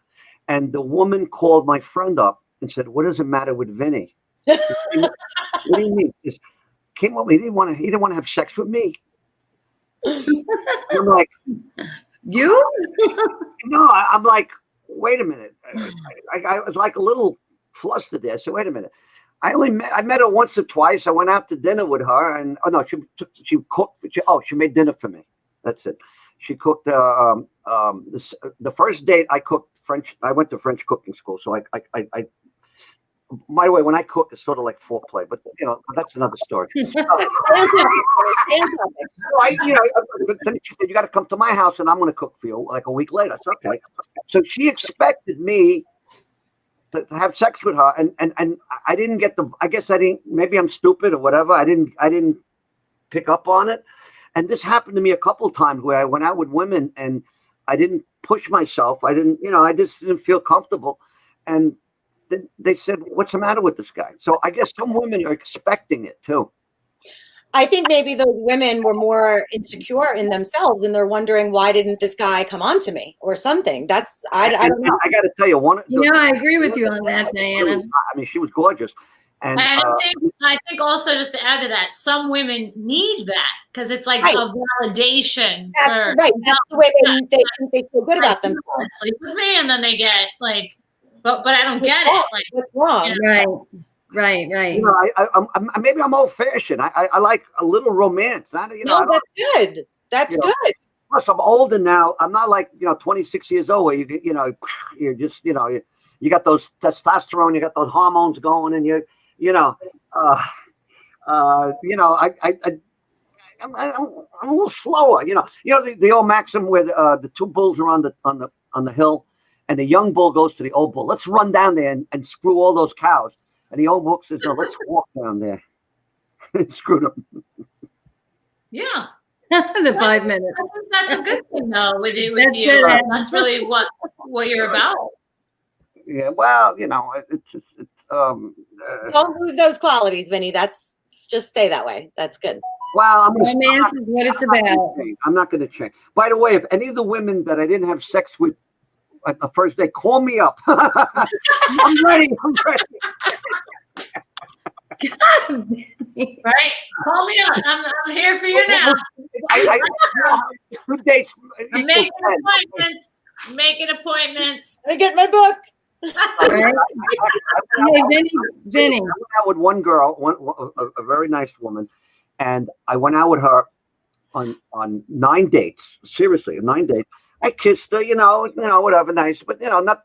And the woman called my friend up and said, "What does it matter with Vinny?" What do you mean? He came up. He didn't want to have sex with me. I'm like, You? no. I'm like, wait a minute. I was like a little flustered there. So wait a minute. I met her once or twice. I went out to dinner with her, and she cooked. She made dinner for me. That's it. She cooked. The first date I cooked French. I went to French cooking school, so I by the way, when I cook, it's sort of like foreplay, but you know, that's another story. Then she said, you got to come to my house, and I'm going to cook for you. Like a week later, it's okay. So she expected me to have sex with her, and I didn't get the. I guess I didn't. Maybe I'm stupid or whatever. I didn't pick up on it, and this happened to me a couple of times where I went out with women and I didn't push myself. I didn't, you know, I just didn't feel comfortable, and they said, "What's the matter with this guy?" So I guess some women are expecting it too. I think maybe those women were more insecure in themselves, and they're wondering, why didn't this guy come on to me or something? That's I don't know. I got to tell you, I agree with you on that, Diana. I mean, she was gorgeous, and I think also, just to add to that, some women need that because it's like Right. a validation. That's For, right. That's the way they feel good about themselves. Sleep with me, and then they get like, but I don't get it. Like, what's wrong? Right. Right. you know, maybe I'm old fashioned. I like a little romance. Not, you know, No, that's good. That's good. Plus, I'm older now. I'm not like 26 years old where you're just you got those testosterone, you got those hormones going, and I'm a little slower. The old maxim where the two bulls are on the hill, and the young bull goes to the old bull. Let's run down there and screw all those cows. And the old bull says, no, let's walk down there and screw them. yeah. The 5 minutes. That's a good thing, though, with you. Good. That's really what you're about. Yeah, well, Don't lose those qualities, Vinny. Just stay that way. That's good. well, Romance is what it's about. I'm not going to change. By the way, if any of the women that I didn't have sex with at the first day, call me up. I'm ready. Right? Call me up. I'm here for you now. Two dates. I'm making appointments. I get my book. Right? Hey, Vinny. I went out with one girl, a very nice woman, and I went out with her on 9 dates. Seriously, 9 dates. I kissed her, whatever, nice, but not.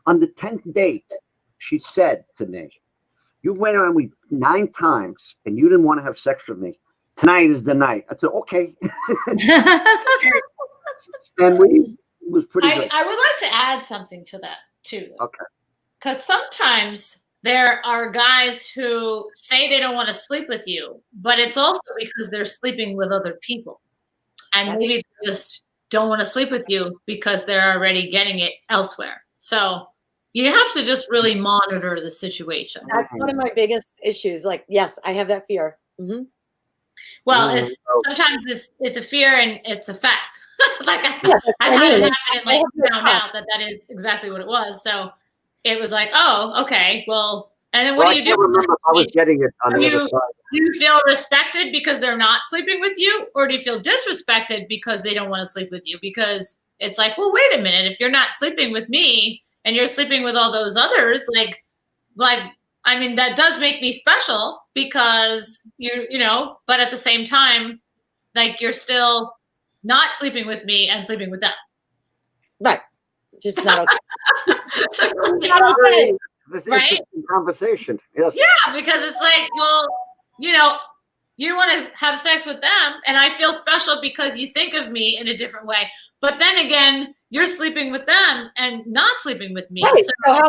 On the 10th date, she said to me, "You went on me 9 times, and you didn't want to have sex with me. Tonight is the night." I said, "Okay." And it was pretty good. I would like to add something to that too. Okay. Because sometimes there are guys who say they don't want to sleep with you, but it's also because they're sleeping with other people, and maybe they just don't want to sleep with you because they're already getting it elsewhere. So you have to just really monitor the situation. That's one of my biggest issues. Like, yes, I have that fear. Mm-hmm. Well, sometimes it's a fear and it's a fact. Like I had it happen and like found out that is exactly what it was. So it was like, oh, okay, well, and then what do you do? I remember if I was getting it on the other side. Do you feel respected because they're not sleeping with you, or do you feel disrespected because they don't want to sleep with you? Because it's like, well, wait a minute, if you're not sleeping with me and you're sleeping with all those others, like I mean, that does make me special because but at the same time, like you're still not sleeping with me and sleeping with them. Right. Just not okay. Not okay. Right? Conversation. Yes. Yeah, because it's like, well, you want to have sex with them, and I feel special because you think of me in a different way. But then again, you're sleeping with them and not sleeping with me. Right. So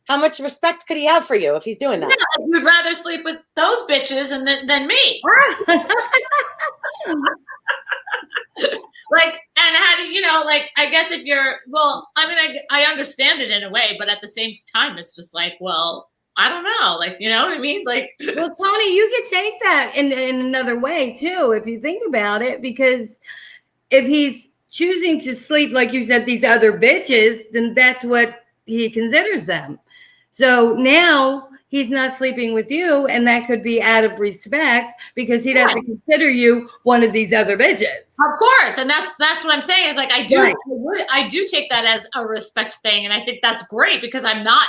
how much respect could he have for you if he's doing that? Yeah, you'd rather sleep with those bitches than me. Like, and how do I guess if you're, well, I mean, I understand it in a way, but at the same time, it's just like, well, I don't know. Like, you know what I mean? Like, well, Tony, you could take that in another way too, if you think about it, because if he's choosing to sleep, like you said, these other bitches, then that's what he considers them. So now he's not sleeping with you, and that could be out of respect because he doesn't consider you one of these other bitches. Of course, and that's what I'm saying is like I do take that as a respect thing, and I think that's great because I'm not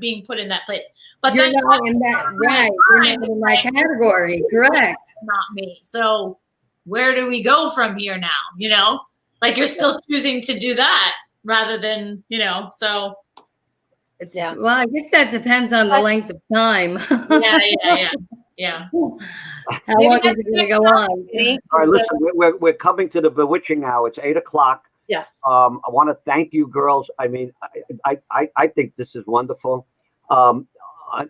being put in that place. But you're then not in that right. You're not in that category, correct? Not me. So where do we go from here now? Like you're still choosing to do that rather than so. Yeah. Well, I guess that depends on the length of time. Yeah. How long is it going to go on? All right, listen, we're coming to the bewitching hour. It's 8:00. Yes. I want to thank you, girls. I mean, I think this is wonderful.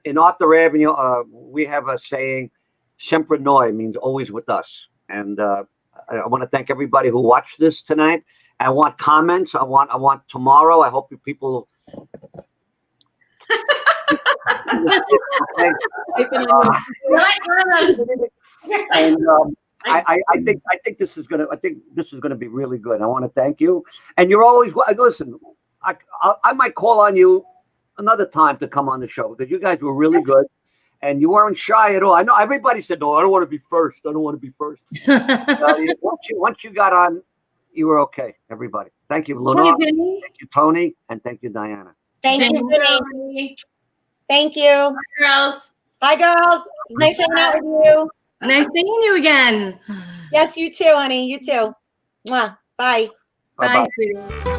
In Arthur Avenue, we have a saying, "Sempre noi," means always with us. And I want to thank everybody who watched this tonight. I want comments. I want tomorrow. I hope you people. And I think this is gonna be really good. I want to thank you, and you're always listen. I might call on you another time to come on the show because you guys were really good, and you weren't shy at all. I know everybody said, "No, I don't want to be first. I don't want to be first." Once you got on, you were okay. Everybody, thank you, Lenore. Thank you, Tony, and thank you, Diana. Thank you, Vinny. Thank you. Bye, girls. Bye, girls. It's nice hanging out with you. Nice seeing you again. Yes, you too, honey. You too. Mwah. Bye. Bye, sweetie.